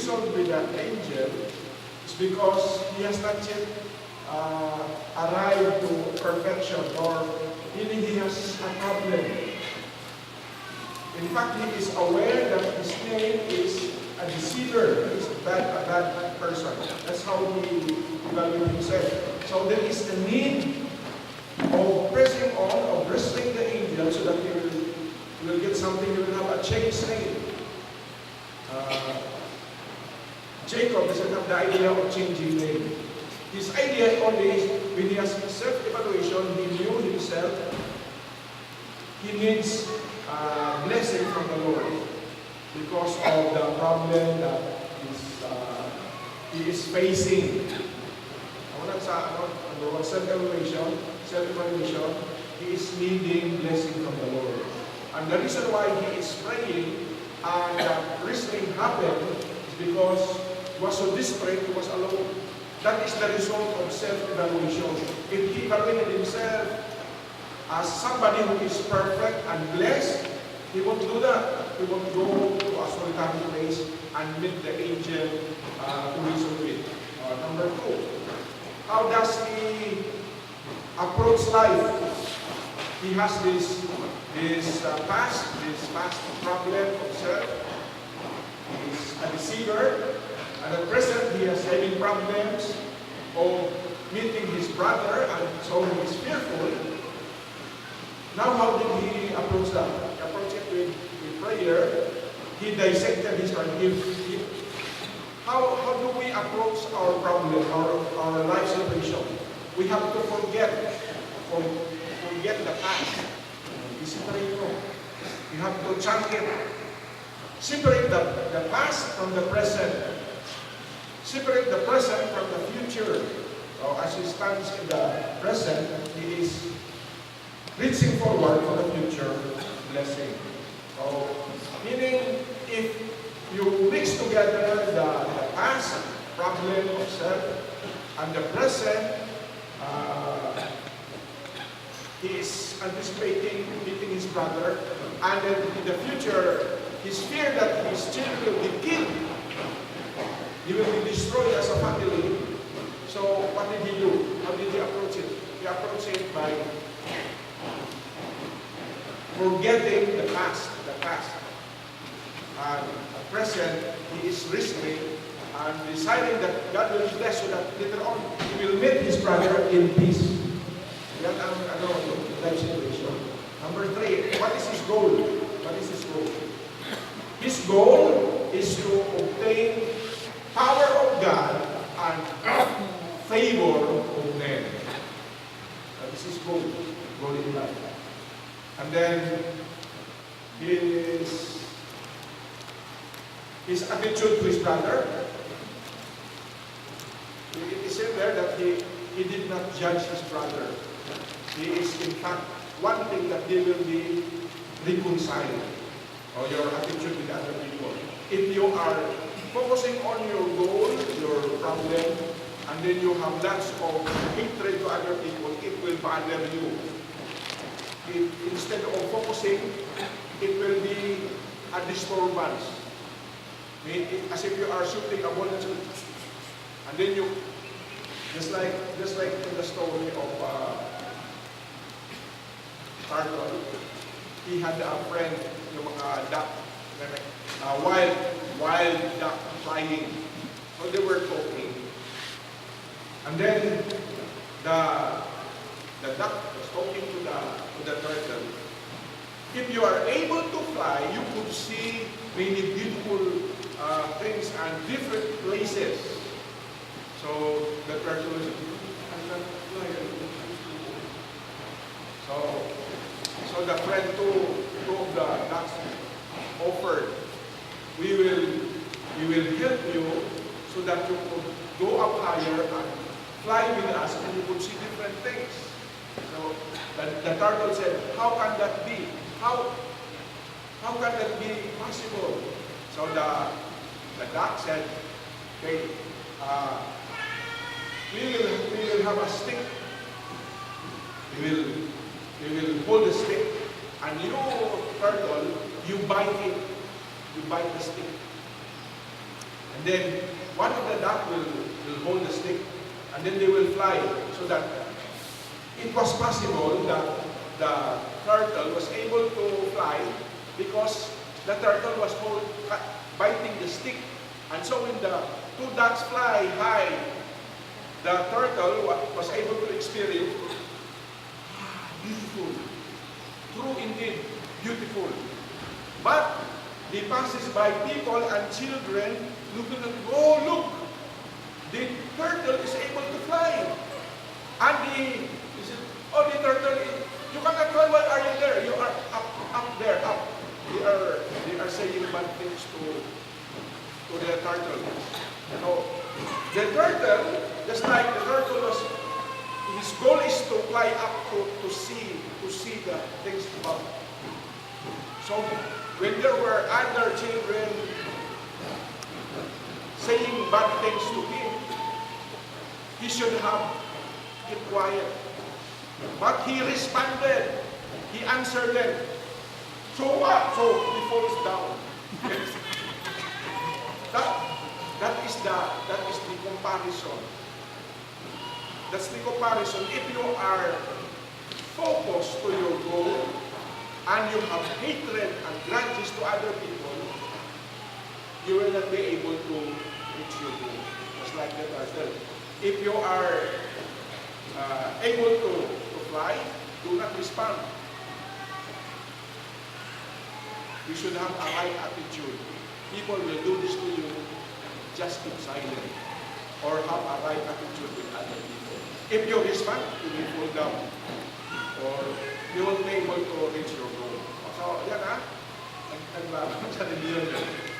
reasoned with that angel is because he has not yet arrived to perfection, or meaning he has a problem. In fact, he is aware that his name is a deceiver, he is a bad person. That's how he evaluates himself. So there is a need of pressing on, of wrestling the angel so that he will get something, he will have a changed name. Jacob doesn't have the idea of changing name. His idea only is when he has self-evaluation, he knew himself, he needs blessing from the Lord because of the problem that he is facing. Self-evaluation, he is needing blessing from the Lord. And the reason why he is praying and wrestling happened is because he was so desperate, he was alone. That is the result of self-evaluation. If he evaluated himself as somebody who is perfect and blessed, he won't do that. He won't go to a solitary place and meet the angel to reason with. Number 2, how does he approach life? He has this past problem of self. He is a deceiver. And at present, he is having problems of meeting his brother, and so he is fearful. Now, how did he approach that? He approached it with prayer. He dissected his life. How do we approach our problem, our life situation? We have to forget the past. We have to chunk it. Separate the past from the present. Separate the present from the future. So as he stands in the present, he is reaching forward for the future blessing. So, meaning, if you mix together the past problem of self and the present, he is anticipating meeting his brother, and then in the future, his fear that his children will be killed. He will be destroyed as a family. So what did he do? How did he approach it? He approached it by forgetting the past. And at present, he is wrestling and deciding that God will bless so that later on he will meet his brother in peace. That life situation. Number 3, what is his goal? What is his goal? His goal is to obtain power of God and favor of men. That is his goal in life. And then his attitude to his brother. It is said there that he did not judge his brother. He is in fact wanting that they will be reconciled, or your attitude with other people. If you are focusing on your goal, your problem, and then you have lots of hatred to other people, it will bother you. Instead of focusing, it will be a disturbance. As if you are shooting a ball and then you, just like in the story of Turtle, he had a friend, yung mga duck, wild duck flying. So they were talking. And then the duck was talking to the turtle. If you are able to fly, you could see many beautiful things and different places. So the turtle is, I can't fly. So the friend two of the ducks offered, we will help you so that you could go up higher and fly with us and you could see different things. So the turtle said, how can that be? How can that be possible? So the duck said, okay, we will have a stick. We will hold the stick, and you, turtle, you bite it. You bite the stick. And then one of the duck will hold the stick, and then they will fly, so that it was possible that the turtle was able to fly because the turtle was biting the stick. And so when the two ducks fly high, the turtle was able to experience, beautiful, true indeed, beautiful. But he passes by people and children looking at, oh look, the turtle is able to fly. And he said, oh, the turtle, you cannot fly, why are you there? You are up there, up. They are saying bad things to the turtle. You know, the turtle, just like the turtle was, his goal is to fly up to see the things above. So when there were other children saying bad things to him, he should have kept quiet. But he responded. He answered them. So what? So he falls down. That is the comparison. That's the comparison. If you are focused to your goal and you have hatred and grudges to other people, you will not be able to reach your goal. Just like that turtle. If you are able to fly, do not respond. You should have a right attitude. People will do this to you, just keep silent. Or have a right attitude with other people. If you respond, you will fall down. Or you won't be able to reach your goal. So, yan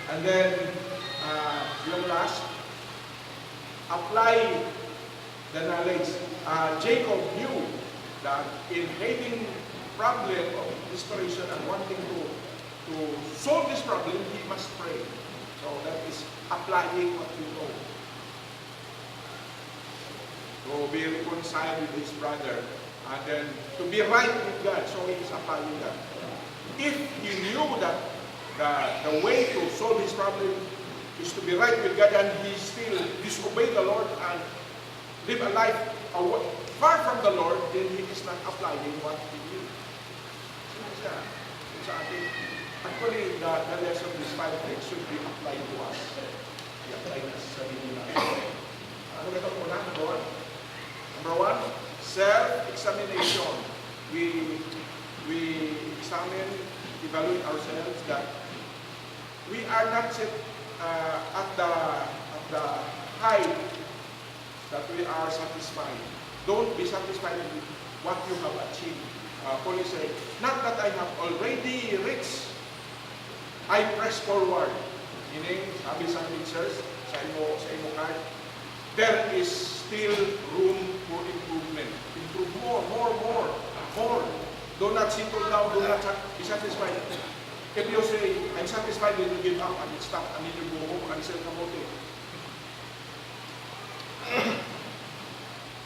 And then, yung last, apply the knowledge. Jacob knew that in hating problem of desperation and wanting to solve this problem, he must pray. So that is applying what you know. To be reconciled with his brother, and then to be right with God. So he is applying that. If he knew that the way to solve his problem is to be right with God, and he still disobey the Lord and live a life far from the Lord, then he is not applying what he did. Actually, the lesson of this 5 things should be applied to us. I-apply na sa sarili natin. Ano ito muna? Number one, self-examination. We examine, evaluate ourselves that we are not yet at the height that we are satisfied. Don't be satisfied with what you have achieved. Paul is saying, not that I have already reached, I press forward. Meaning, sabi sa pictures, sa imo card, there is still room for improvement. Improve more. Do not settle down, do not be satisfied. If you say, I'm satisfied, then you give up and it's stop, and then you go home and sell kamote.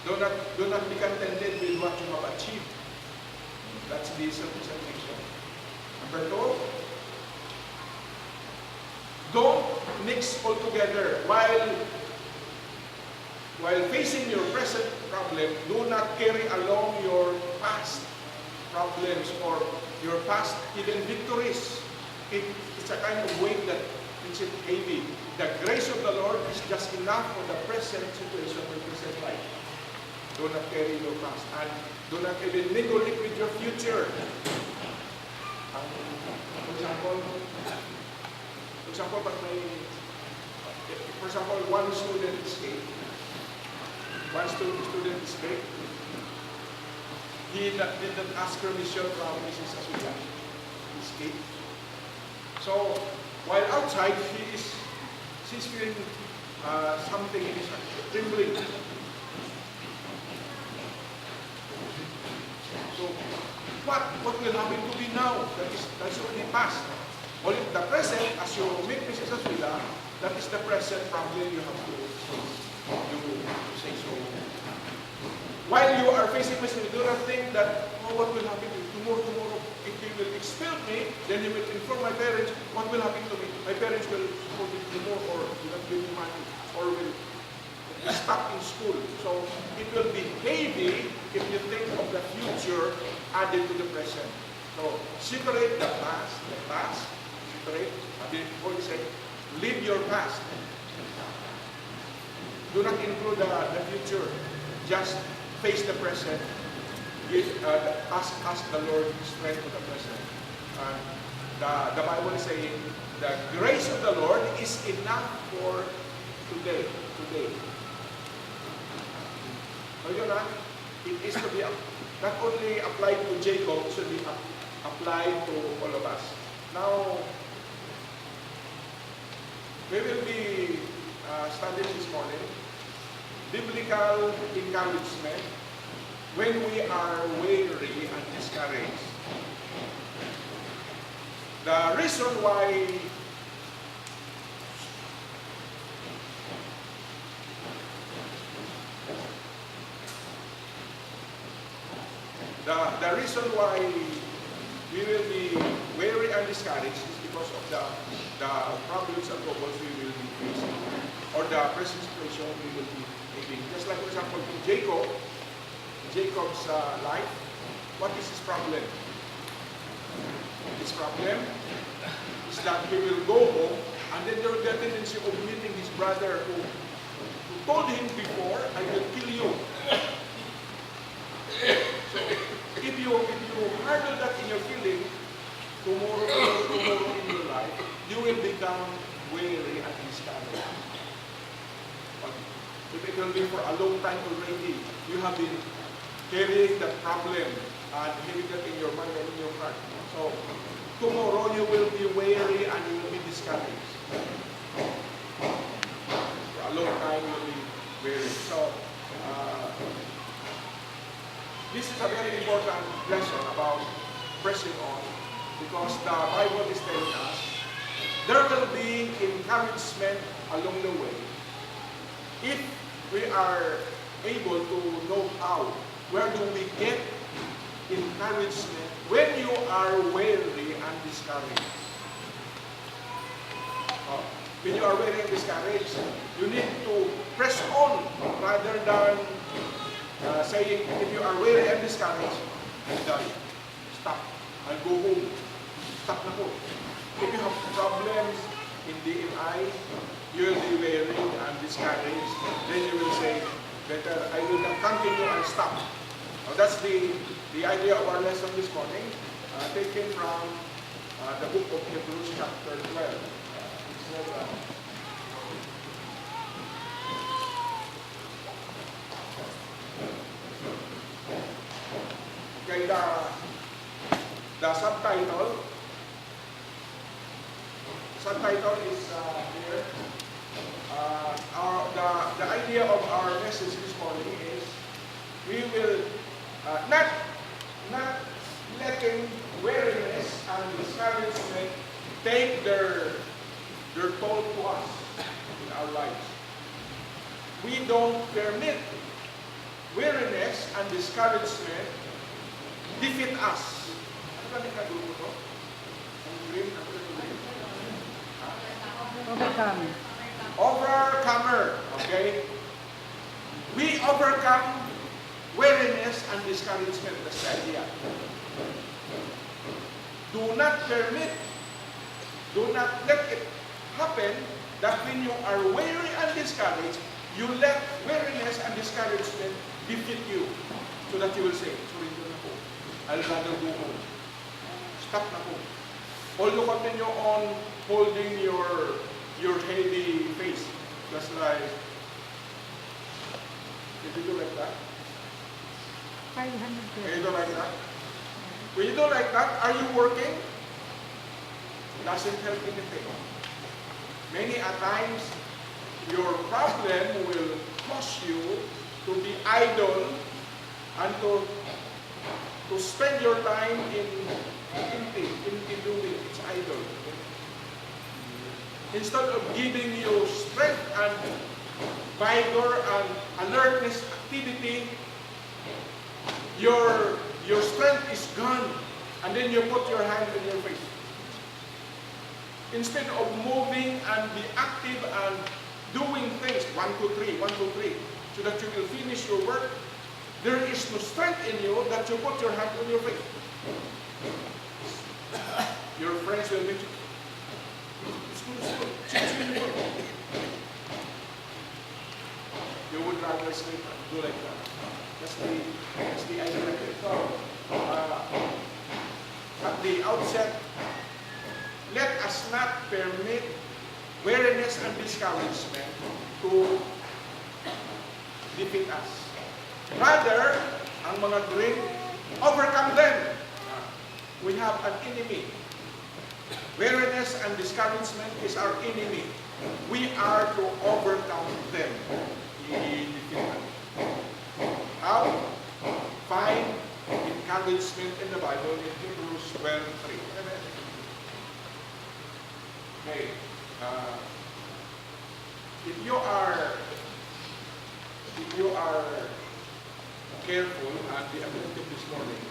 Do not be contented with what you have achieved. That's the self-examination. Number 2, don't mix all together. While facing your present problem, do not carry along your past problems or your past hidden victories. It's a kind of weight that makes it heavy. The grace of the Lord is just enough for the present situation or present life. Do not carry your past, and do not even mingle it with your future. For example, one student escaped. He didn't ask permission from Mrs. Asuya to escape. So, while outside, she's feeling something in his heart, trembling. So, what will happen to me now? That's already past. Well, in the present, as you meet Mrs. Asuya, that is the present problem you have to face. You say so. While you are facing myself, you do not think that, what will happen to me tomorrow? If he will expel me, then he will inform my parents, what will happen to me? My parents will support me more or will not give me stuck in school. So it will be heavy if you think of the future added to the present. So separate the past, separate. Before you say, live your past. Do not include the future. Just face the present. Ask the Lord strength for the present. The Bible is saying, the grace of the Lord is enough for today. So yun it is to be not only applied to Jacob, it should be applied to all of us. Now, we will be studying this morning biblical encouragement when we are weary and discouraged. The reason why the reason why we will be weary and discouraged is because of the problems and troubles we will be facing, or the present situation we will be facing. Just like, for example, in Jacob's life, what is his problem? His problem is that he will go home, and then there will be a tendency of meeting his brother who told him before, I will kill you. So, if you handle that in your feeling, tomorrow in your life, you will become weary and discouraged. But if it will be for a long time already, you have been carrying that problem and having that in your mind and in your heart. So, tomorrow you will be weary and you will be discouraged. For a long time you will be weary. So, this is a very important lesson about pressing on, because the Bible is telling us there will be encouragement along the way if we are able to know how. Where do we get encouragement when you are weary and discouraged? When you are weary and discouraged, you need to press on rather than saying, if you are weary and discouraged, I'll die. Stop. I'll go home. Stop na po. If you have problems in DMI, you will be weary and discouraged. Then you will say, better I will not continue and stop. Now, that's the idea of our lesson this morning, taken from the book of Hebrews chapter 12. Okay, the subtitle is here. The idea of our message this morning is we will not letting weariness and discouragement take their toll to us in our lives. We don't permit weariness and discouragement defeat us. Ano ba nagkagrupo to? Ang green? Ano ba green? Overcome. Overcomer. Okay? We overcome weariness and discouragement. That's the idea. Do not let it happen that when you are weary and discouraged, you let weariness and discouragement defeat you, so that you will say, surrender na po. I'll rather go home. Stop na po. All you continue on holding your heavy face. Just like, did you do like that? 500 Can you do like that? When you do like that, are you working? Doesn't help anything. Many a times, your problem will cause you to be idle and to spend your time in doing it's idle. Instead of giving you strength and vigor and alertness activity, your strength is gone, and then you put your hand on your face. Instead of moving and be active and doing things, 1, 2, 3, 1, 2, 3, so that you will finish your work. There is no strength in you that you put your hand on your face. Your friends will meet you. It's good. You would rather sleep and do like that. That's the idea. So, at the outset, let us not permit weariness and discouragement to defeat us. Rather, ang mga dream, overcome them. We have an enemy. Weariness and discouragement is our enemy. We are to overcome them. How? Find encouragement in the Bible in Hebrews 12:3. Okay. If you are careful and be attentive this morning,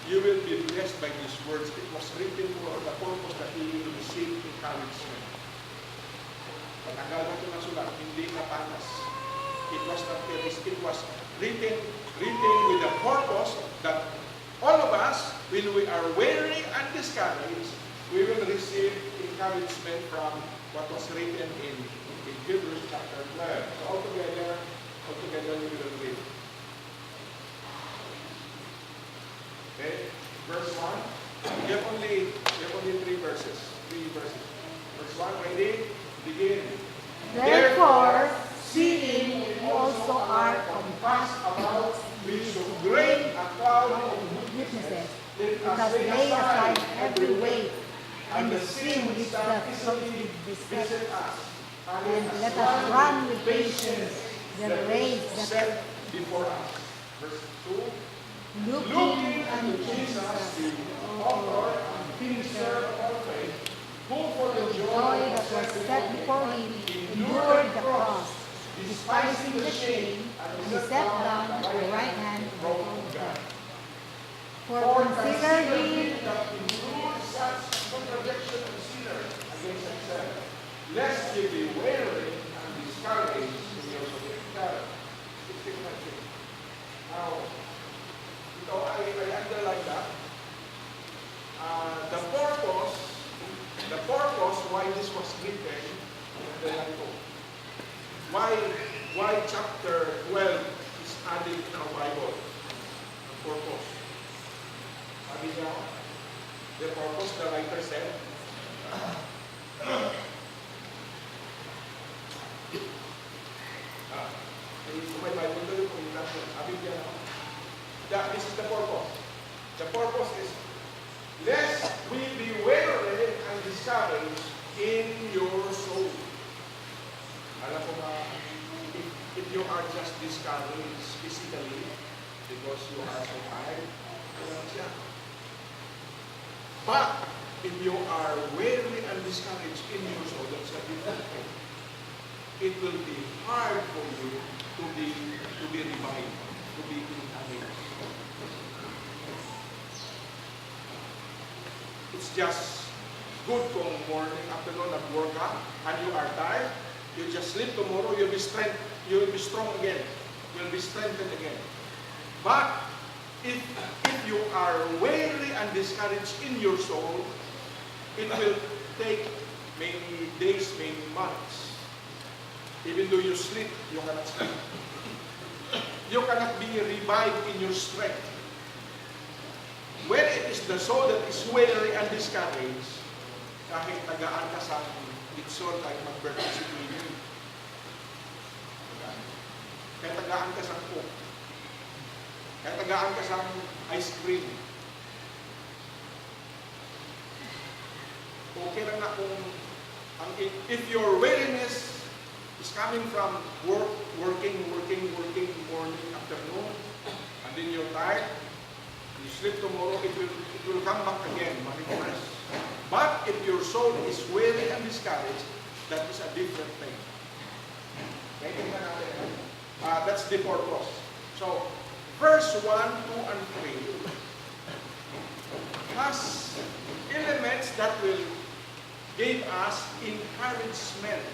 you will be blessed by these words. It was written for the purpose that you will receive encouragement. Patagal mo ito na sulat, hindi napanas. It was not finished. It was written with the purpose that all of us, when we are weary and discouraged, we will receive encouragement from what was written in Hebrews chapter 12. So altogether we will read. Okay, verse 1. You have only 3 verses. Verse 1, ready? Begin. Therefore, seeing you also are compassed about With so great a cloud of witnesses, let let us us lay aside every weight and and the the sin sin which which doth doth easily beset beset us, and let us run with patience the race that set before us. Verse 2. looking unto Jesus, the author and finisher of our faith, who for the joy that was set before him endured the cross, despising the shame, and sat down at the right hand of the throne of God. For consider him that endures such contradiction and sinner against himself, lest ye be weary and discouraged in your subject. Now, I underline that. The purpose why this was written, underline ko. Why chapter 12 is added in our Bible? The purpose. Sabi niya, the purpose, the writer said, kung may Bible doon, kung hindi natin, sabi niya, this is the purpose. The purpose is, lest we be weary and discouraged in your soul. Alam ko nga, if you are just discouraged physically, because you are so tired, alam siya. But, if you are weary and discouraged in your soul, that's a different thing. It will be hard for you to be revived, to be encouraged. It's just good kung morning, afternoon, nag-work ka, and you are tired, you just sleep tomorrow, you'll be strong again. You'll be strengthened again. But, if you are weary and discouraged in your soul, it will take many days, many months. Even though you sleep, you cannot sleep. You cannot be revived in your strength. When it is the soul that is weary and discouraged, kahit tagaan ka sa itson, kahit mag-birthday si Queen, kahit tagaan ka sa coke, kahit tagaan ka sa ice cream, okay lang na kung if your weariness is coming from working morning, afternoon, and then you're tired, you sleep tomorrow, it will come back again, ma-refresh. But if your soul is weary and discouraged, that is a different thing. Okay, tingnan natin. That's the purpose. So, verse 1, 2, and 3 has elements that will give us encouragement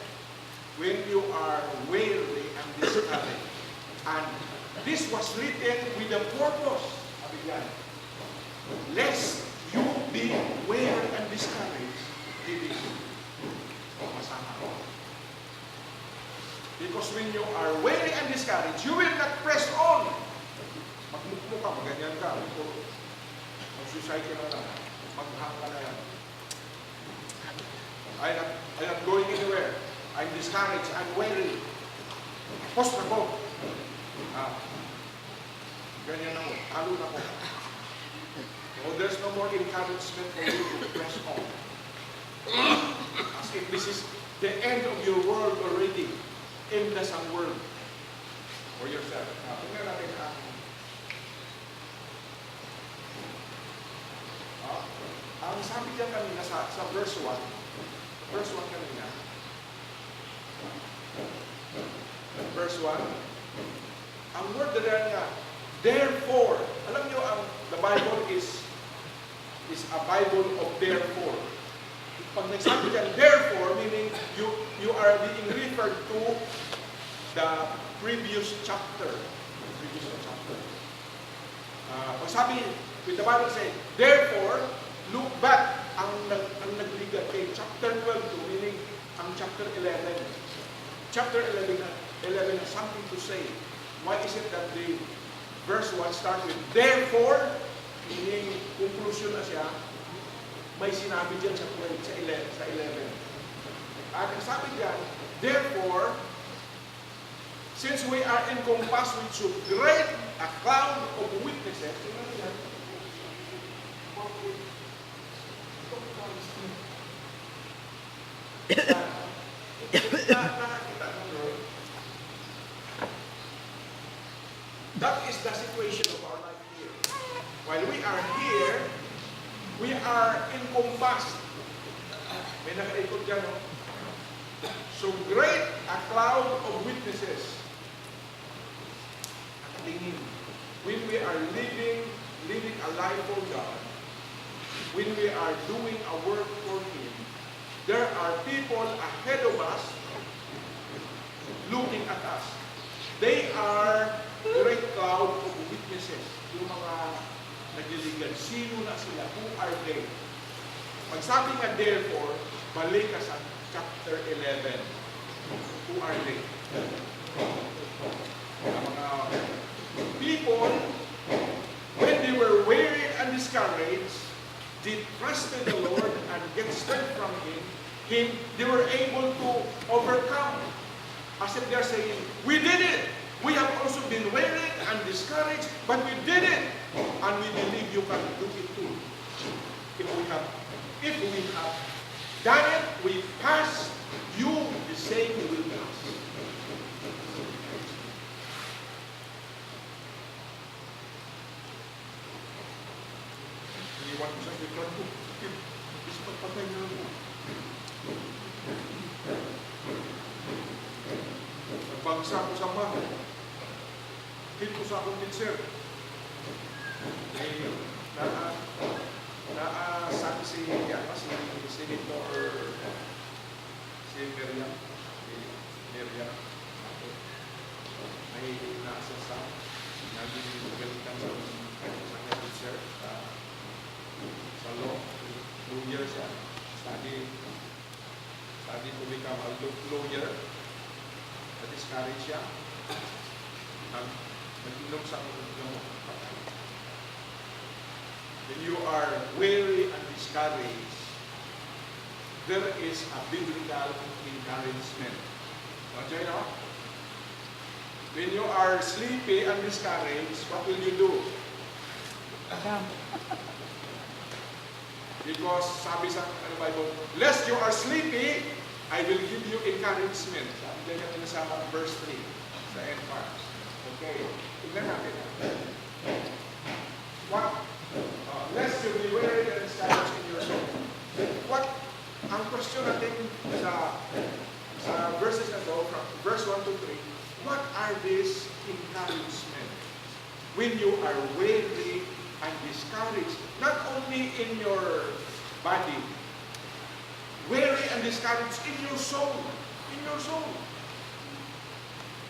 when you are weary and discouraged. And this was written with a purpose, sabi yan, lest you be weary and discouraged. Living. Masama. Because when you are weary and discouraged, you will not press on. Magmukmo ka, maganyan ka. Mag-suicide ka na lang. Maghang ka na yan. I'm not going anywhere. I'm discouraged. I'm weary. Post na ko. Ganyan na ko. Halo na ko. So there's no more encouragement for you to press on. As if this is the end of your world already. Endless ang world for yourself. Tingnan natin ang sabi niya kanina sa verse 1. Verse 1 kanina. Verse 1. Ang word na niya, therefore. Alam niyo, the Bible is a Bible of therefore. Pag nagsabi dyan, therefore, meaning you are being referred to the previous chapter. Pag sabi, with the Bible say, therefore, look back, ang nagliga kay chapter 12 to, meaning ang chapter 11. Chapter 11 has something to say. Why is it that the verse 1 starts with, therefore, meaning conclusion na siya, may sinabi dyan sa 12, sa 11. At ang sabi dyan, therefore, since we are encompassed with so great a cloud of witnesses, that is the situation of our life here. While we are here, we are encompassed. May nakaikot dyan, no? So great a cloud of witnesses. Nakatingin. When we are living a life for God, when we are doing a work for Him, there are people ahead of us looking at us. They are great cloud of witnesses. Yung mga nagliligan. Sino na sila? Who are they? Pag sabi nga therefore, balik ka sa chapter 11. Who are they? Mga people, when they were weary and discouraged, they trusted the Lord and get strength from Him, they were able to overcome. As if they're saying, we did it! We have also been weary and discouraged, but we did it! And we believe you can do it too. If we have done it, we pass, you the same will pass. Iniwan ko sa iklan ko. Is pagpatay niyo mo. Nagbagsa ko sa mga. Hit ko sa akong pitser. Sabi si Senator si Miriam ay nasa sa naging galitan sa kanyang pitser sa lawyer siya. Study to become a lawyer. Na-discourage siya. Nag-inom sa when you are weary and discouraged, there is a biblical encouragement. Join us? When you are sleepy and discouraged, what will you do? Because sabi sa Bible, lest you are sleepy, I will give you encouragement. Sabi natin sa verse 3 sa end parts. Okay, tignan natin. What? Lest you be weary and discouraged in your soul. What? Ang question natin sa verses na to, from verse 1 to 3, what are these encouragement? When you are weary and discouraged, not only in your body, weary and discouraged in your soul. In your soul.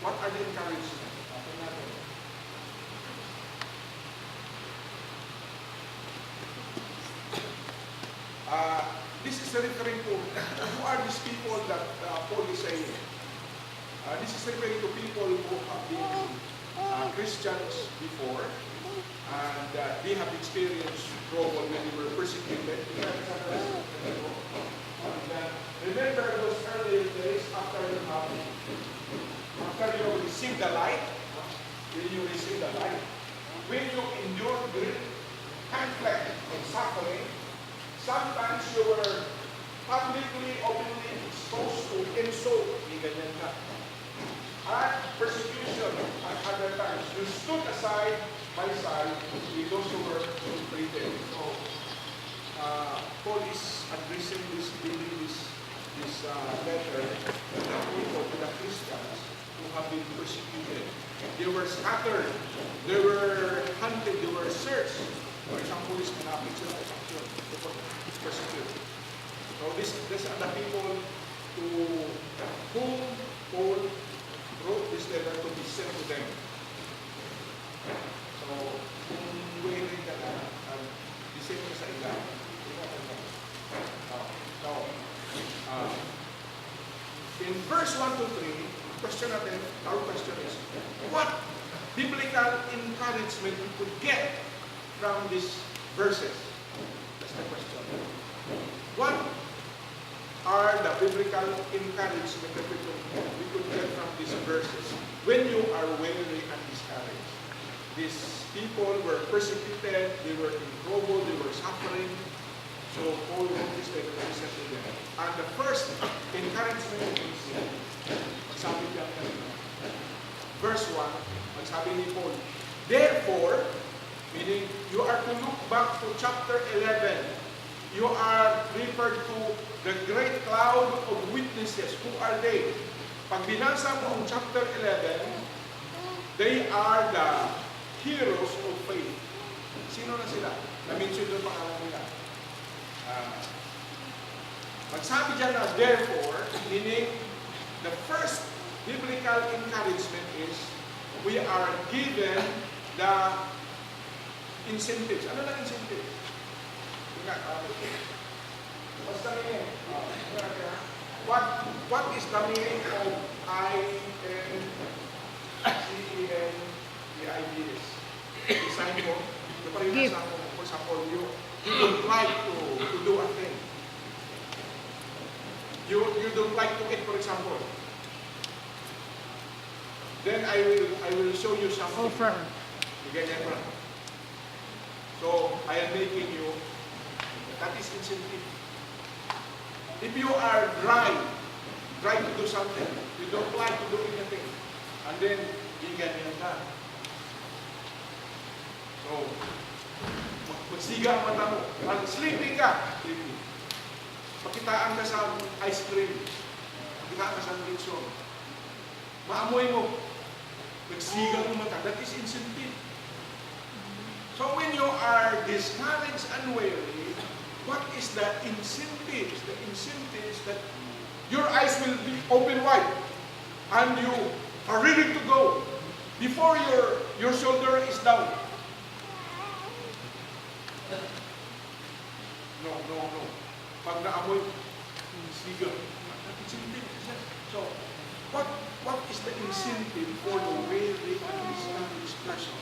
What are the encouragement? that Paul is saying. This is referring to people who have been Christians before, and they have experienced trouble when they were persecuted. Remember those early days after you receive the light, when you endure great conflict and suffering, sometimes you were publicly, openly exposed to insult, and persecution at other times. You stood aside by side with those who were treated. So, Paul is addressing this letter to the people, to the Christians who have been persecuted. They were scattered, they were hunted, they were searched. For example, this persecuted. So these are the people to whom Paul wrote this letter to be sent to them. So, kung willing ka na, isip ka sa ilan. In verse 1 to 3, our question is, what biblical encouragement we could get from these verses? That's the question. What are the biblical encouragement that we could get from these verses when you are weary and discouraged? These people were persecuted, they were in trouble, they were suffering. So Paul wrote this letter to them. And the first encouragement is, sabi niya, verse 1, sabi ni Paul, therefore, meaning you are to look back to chapter 11. You are referred to the great cloud of witnesses. Who are they? Pag binasa mo ang chapter 11, they are the heroes of faith. Sino na sila? Na-mention doon pangalan nila. Magsabi dyan na therefore, meaning the first biblical encouragement is we are given the incentives. Ano lang incentives? What's the meaning? What is the meaning of INCENTIVES? Design mo. For example, you don't like to do a thing. You don't like to eat, for example. Then I will show you something. Offer. Ganyan mo. So I am making you. That is incentive. If you are dry to do something, you don't like to do anything, and then ganyan ka. So magsiga ang mata mo. Sleepy ka. Pakitaan ka sa ice cream. Pakitaan ka sa litson. Maamoy mo. Nagsiga ang mata. That is incentive. So when you are discouraged and weary, what is the incentives? The incentives that your eyes will be open wide and you are ready to go before your shoulder is down. No. Pag naamoy, siga. So, what is the incentive for the weary and discouraged person?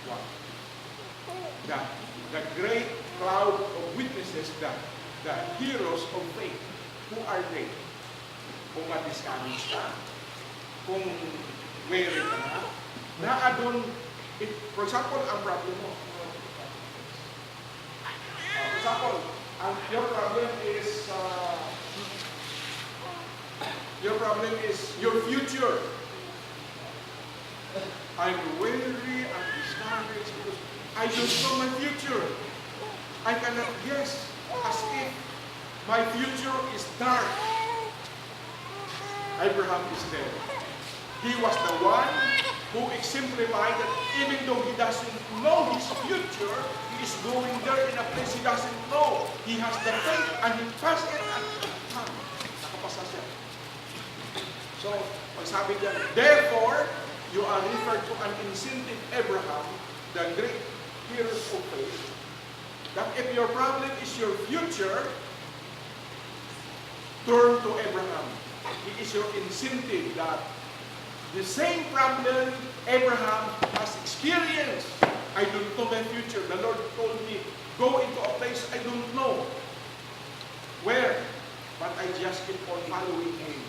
What? The great cloud of witnesses, the heroes of faith. Who are they? Kung ma-discouraged ka, kung weary ka na adon, for example, ang problem mo. For example, your problem is your future. I'm weary and discouraged because I don't know my future. I cannot guess as if my future is dark. Abraham is dead. He was the one who exemplified that even though he doesn't know his future, he is going there in a place he doesn't know. He has the faith and he passed it and nakapasa siya. So, pagsabi niya, therefore, you are referred to an incentive Abraham, the great hero of faith, that if your problem is your future, turn to Abraham. He is your incentive that the same problem Abraham has experienced. I don't know my future. The Lord told me, go into a place I don't know. Where? But I just keep on following Him.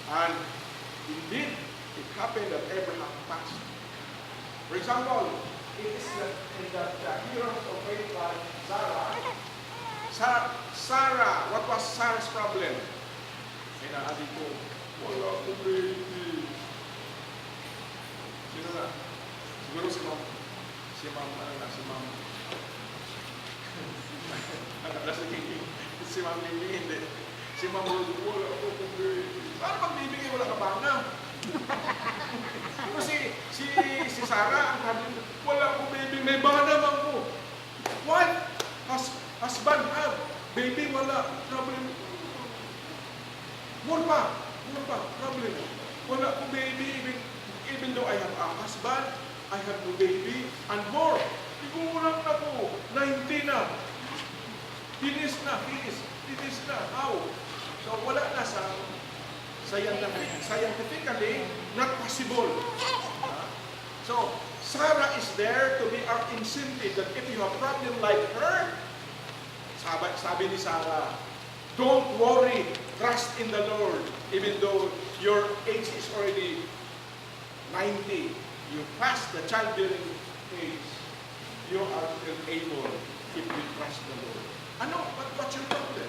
And indeed, it happened that Abraham passed. For example, it is in the heroes of faith like Sarah, what was Sarah's problem? Inaadi ko, wala ko baby. Sino na? Siguro si ma'am, si ma'am Lili, hindi. Si ma'am Lili, wala ko baby. Paano pag bibigay, wala ka bana? Si Sarah, ang sabi, wala ko baby, may bana man ko. What? Husband have, baby wala, problem. More pa, problem. Wala ko baby, even though I have a husband, I have no baby, and more. Igulang na ko, 19 na. Finish na. How? So wala na sa scientifically, not possible. So, Sarah is there to be our incentive that if you have a problem like her, sabi ni Sarah, don't worry, trust in the Lord. Even though your age is already 90, you pass the childbearing age, you are still able if you trust the Lord. What's your problem?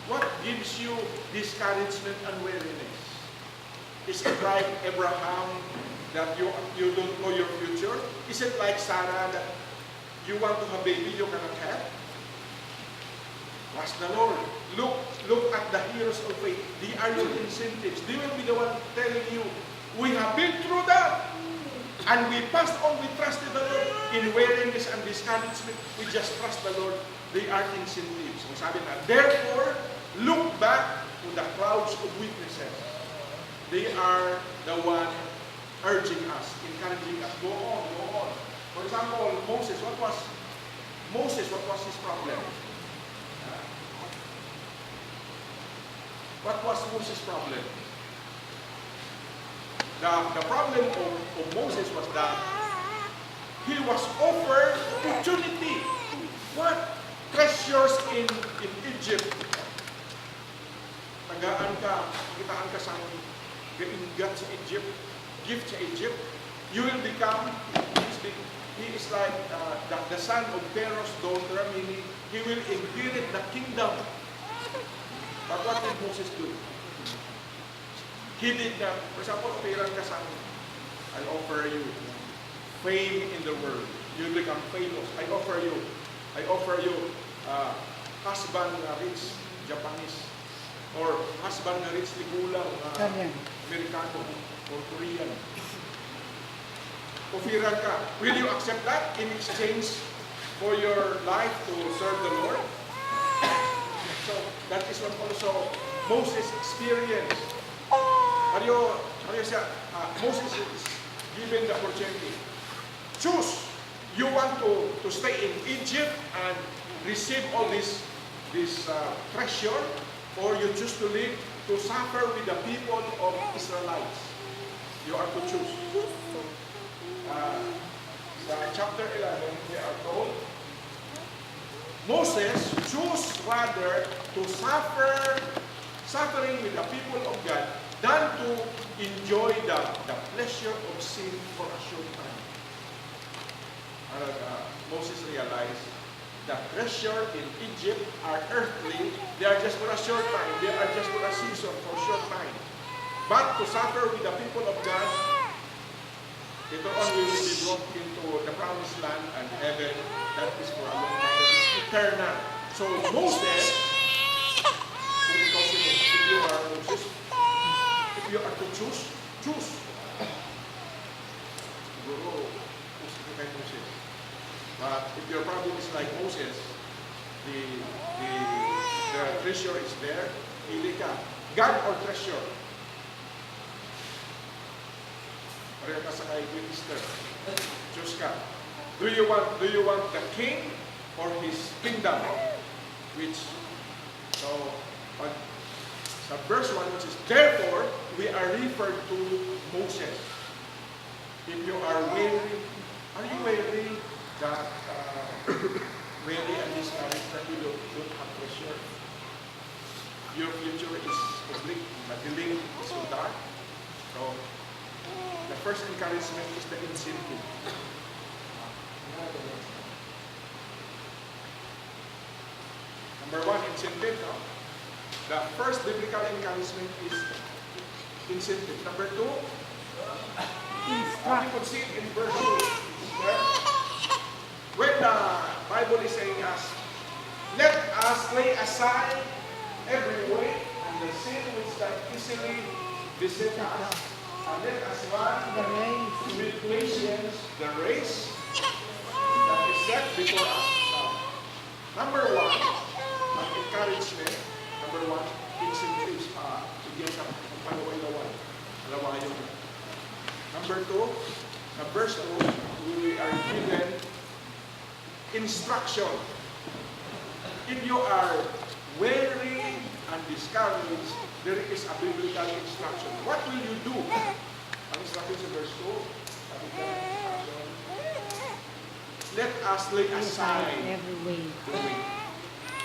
What gives you discouragement and weariness? Is it like Abraham that you don't know your future? Is it like Sarah that you want to have baby you cannot have? Trust the Lord. Look at the heroes of faith. They are your incentives. They will be the one telling you, we have been through that. And we passed on, we trusted the Lord. In weariness and discouragement, we just trust the Lord. They are incentives. So sabi na, therefore, look back to the crowds of witnesses. They are the one urging us, encouraging us, go on. For example, Moses, what was his problem? What was Moses' problem? The problem of Moses was that he was offered opportunity. What? Treasures in Egypt. Tagaan ka, kitaan ka sa gaingat sa Egypt, gift sa Egypt. You will become, he is like the son of Pharaoh's daughter, meaning he will inherit the kingdom. But what did Moses do? He did not, for example, operan ka sa akin, I offer you fame in the world. You become famous. I offer you husband na rich Japanese or husband na rich Ligulang Amerikano or Korean. Operan ka. Will you accept that in exchange for your life to serve the Lord? So that is what also Moses experienced. Moses is given the opportunity. Choose. You want to stay in Egypt and receive all this treasure, or you choose to live to suffer with the people of Israelites. You are to choose. Chapter 11, they are told, Moses chose rather to suffering with the people of God than to enjoy the pleasure of sin for a short time. Moses realized that treasure in Egypt are earthly. They are just for a short time. They are just for a season, for a short time. But to suffer with the people of God, later on we will be brought into the promised land and heaven. That is for a long time. That is eternal. So Moses, because if you are Moses, if you are to choose. Siguro, gusto ko kay Moses. But if your problem is like Moses, the treasure is there, pili ka. God or treasure? Pareho ka sa kay Easter. Choose ka. Do you want the king or his kingdom? Which So, pag, sa verse 1, which is, therefore, we are referred to Moses. If you are weary, are you weary that weary and discouraged that you don't have pressure? Your future is oblique, madilim, is so dark. So, the first encouragement is the incentive. Number 1, incentive. No? The first biblical encouragement is incentive. Number 2, you could see it in verse 2. When the Bible is saying us, let us lay aside every weight and the sin which doth easily beset us, and let us run with patience the race that is set before us. Now, number 1, ang encouragement. Number 1, incentives. Bigyan sa pangaway-laway. Alawayo. Number 2, sa verse 2, we are given instruction. If you are weary and discouraged, there is a biblical instruction. What will you do? Ang instruction sa verse 2, sabi ka, instruction, let us lay aside every weight. the weight.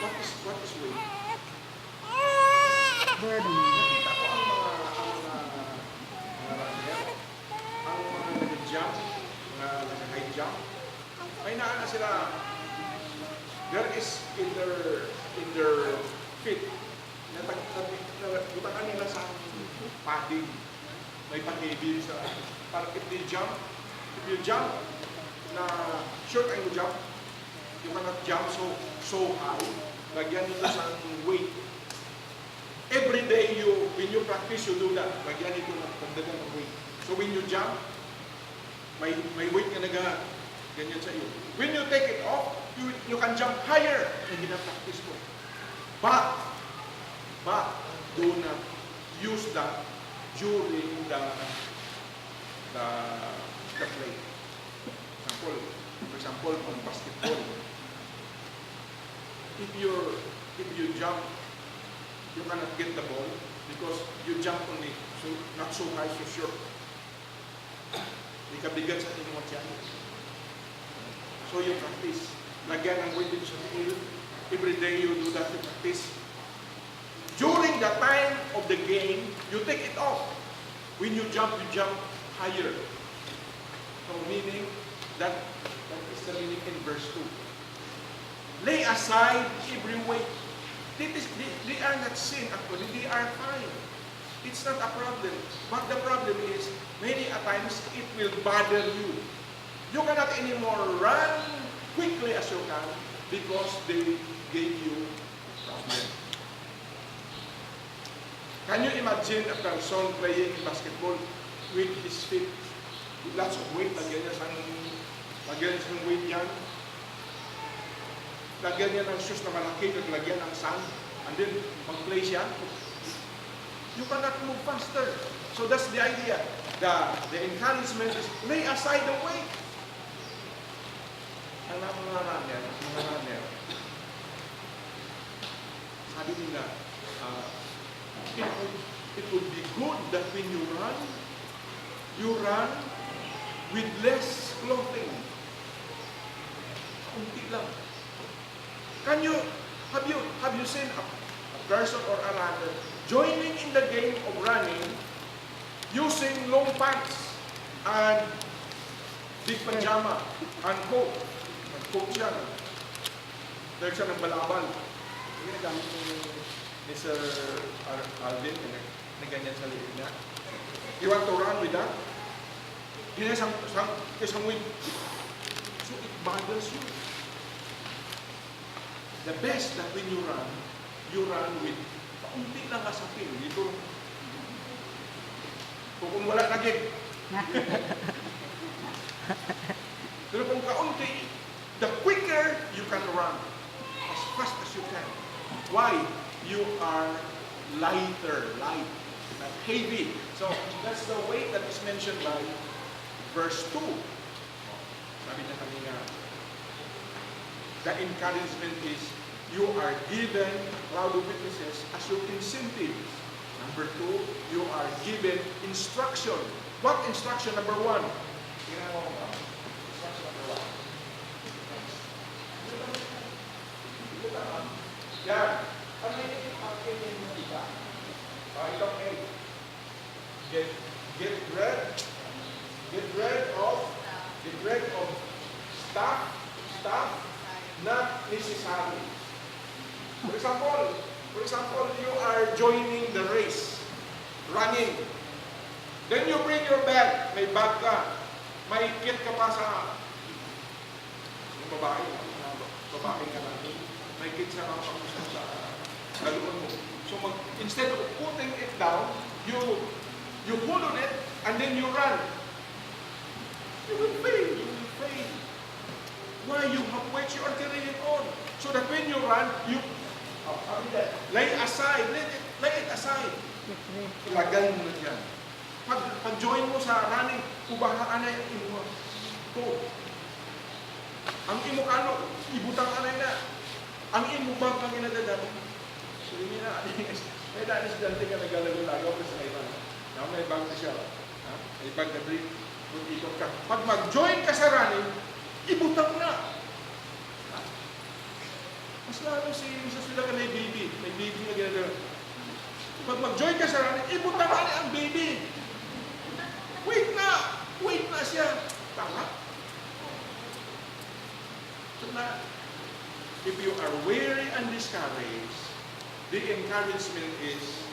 What is weight? Burden. Nakita ko ang mga runner, ang mga nag-jump, mga nag-high jump. May naana sila, there is in their feet, butakan nila sa padding. May pag-ibig sa, parang if you jump, na short ang jump, you cannot jump so high, lagyan nito sa weight. Every day when you practice, you do that. Lagyan nito ng pagdagan ng weight. So when you jump, may weight na ganyan sa iyo. When you take it off, you can jump higher. Hindi na practice ko. But do not use that during the play. For example, on basketball. If you jump, you cannot get the ball because you jump on it, so not so high, so short. Hindi ka bigat sa inyong tiyan. So you practice. Lagyan ang weight sa field. Every day you do that, you practice. During the time of the game, you take it off. When you jump higher. So meaning, that is the meaning in verse 2. Lay aside every weight. They are not sin actually, they are fine. It's not a problem. But the problem is, many a times it will bother you. You cannot anymore run quickly as you can because they gave you problem. Can you imagine a person playing basketball with his feet, with lots of weight, lagyan niya ng weight yan, lagyan niya ng shoes na malaki, lagyan ng sand, and then mag-play siya, you cannot move faster. So that's the idea. The encouragement is, lay aside the weight. Ang mga runner, sabi nila, it would be good that when you run with less clothing. Kunti lang. Have you seen a person or a runner joining in the game of running using long pants and big pajama and coat? Nag-coat siya. Dahil siya ng balabal. Hindi nagamit ni Sir Alvin na ganyan sa liit niya. You want to run with that? Hindi na isang wing. So it bothers you. The best that when you run with paunti lang ka sa field. Dito, kung wala na gig. Pero kung kaunti, the quicker you can run, as fast as you can. Why? You are light, not heavy. So that's the weight that is mentioned by verse 2. Sabi niya kanina, the encouragement is you are given cloud of witnesses as your incentive. Number 2, you are given instruction. What instruction? Number 1. Instruction number 1. Yan. Ano yung akin yung iba? Itong A. Get rid of stuff not necessary. For example, you are joining the race, running. Then you bring your bag, may bag ka, may kit ka pa sa yung babae ka na, may kit sa galuan mo. So instead of putting it down, you pull on it and then you run. You will fail. Why? You have weights you are carrying on. So that when you run, you lay it aside. Ilagay mo na dyan. Pag-join mo sa running, ubahaan na yung imo. Ito. Ang imo kano, ibutang anay na. Ang imo bag ang inadadami. So yun na, may danis dante ka nagalago-lagaw ka sa iba. May bag na siya. May bag na drink. Ikot ka. Pag mag-join ka sa running, ibutang na. Mas lalo si sila ka may baby. May baby na ginagawa. Pag mag-join ka sa running, ibutang na ang baby. Wait na siya. Tama? So na, if you are weary and discouraged, the encouragement is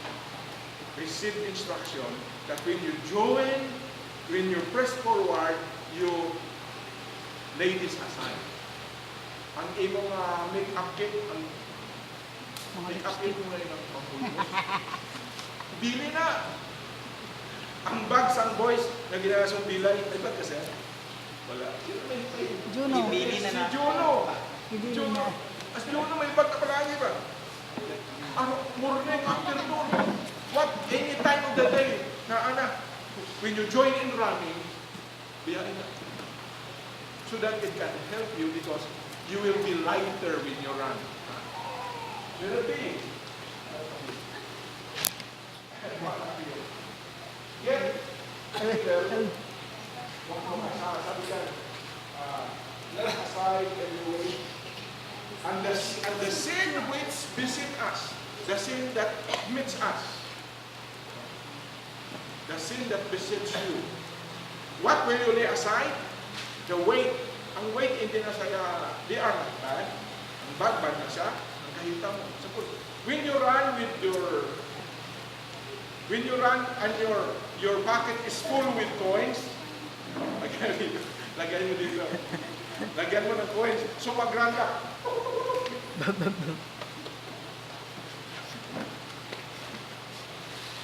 receive instruction that when you join, when you press forward, you lay this aside. Ang imong make-up kit, ang make-up kit mo na yun ang pangkulong. Bili na! Ang bags, ang boys, na ginasong bilay, ay bag kasi? Wala. Juno. Ibili na na. Si Juno. As Juno, may bag na palagi ba? Morning, afternoon. What? Any time of the day. When you join in running, biyahin na. So that it can help you because you will be lighter when you run. You will be. Get let aside every way. And the sin which visit us, the sin that meets us, the sin that besets you. What will you lay aside? The weight. Ang weight hindi na siya, they are not bad. Ang bad na siya, ang kahita mo. Suppose, when you run and your pocket is full with coins, lagyan mo dito. Lagyan mo ng coins. So mag-run ka.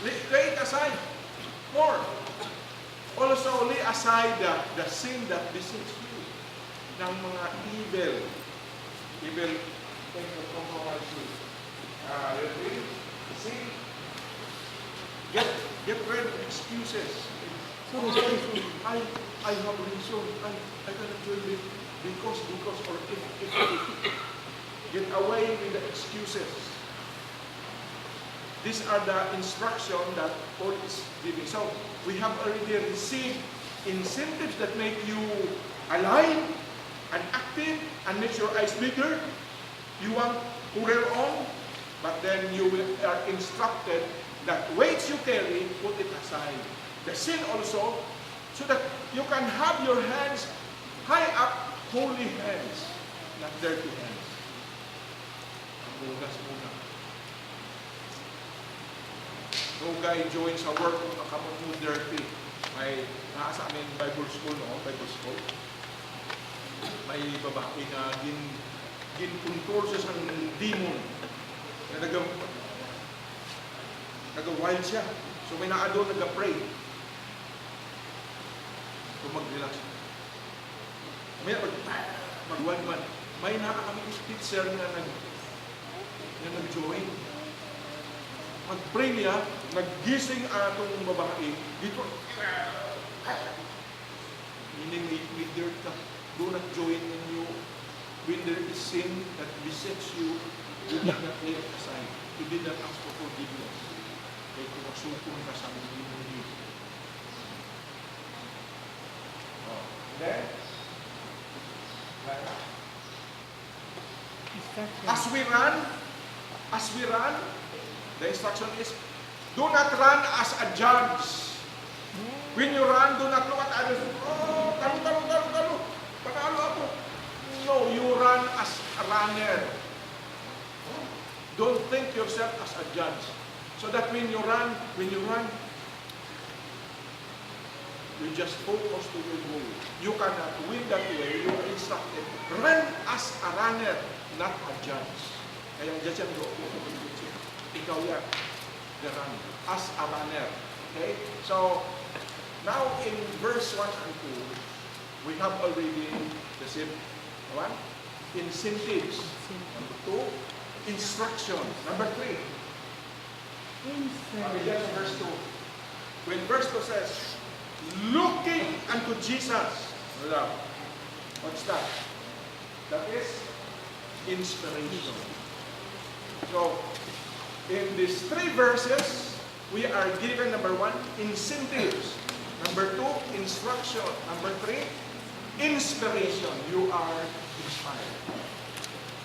Lay it aside. More. Also, lay aside the sin that besets you. Ng mga evil things that compromise you. See? Get rid of excuses. I have reason. I cannot do it because or if. Get away with the excuses. These are the instruction that Paul is giving. So, we have already received incentives that make you alive and active and makes your eyes bigger. You want to rear on, but then you are instructed that weights you carry, put it aside. The sin also, so that you can have your hands high up, holy hands, not dirty hands. Ang bugas muna. No guy join sa work kung nakamot mo dirty. May nasa amin Bible school, Bible school. May babae na ginpuntor siya sa demon. Nag-wild siya. So may naado nag-pray. So mag-relax. May mag-wild man. May kami teacher na nag-join. Mag-pray niya, nag-gising atong babae. Dito, meaning may dirt ka. Do not join in you. when there is sin that besets you, you did not lay it aside. You did not ask for forgiveness. Kaya kung masukong ka sa hindi. Oh. And then, Instruction. as we run, the instruction is, do not run as a judge. When you run, do not look at others. Oh, talo. Panalo ako. No, you run as a runner. Don't think yourself as a judge. So that when you run, you just focus to your goal. You cannot win that way. You are instructed. Run as a runner, not a judge. Kaya ang judge ang go. Ikaw yan. The run. As a runner. Okay? So, now in verse 1 and 2, we have already the same one. Incentives. Number 2, instruction. Number 3. Again, verse 2. When verse 2 says, looking unto Jesus. What's that? That is inspiration. So, in these 3 verses, we are given number 1, incentives. Number 2, instruction. Number 3, inspiration. You are inspired.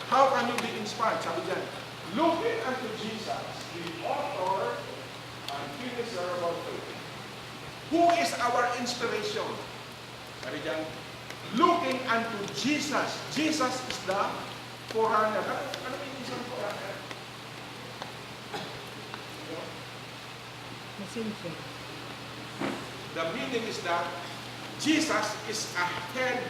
How can you be inspired? Sabi dyan, looking unto Jesus, the author and finisher of our faith. Who is our inspiration? Sabi dyan, looking unto Jesus. Jesus is the forerunner. Ano yung isang forerunner? The meaning is that Jesus is ahead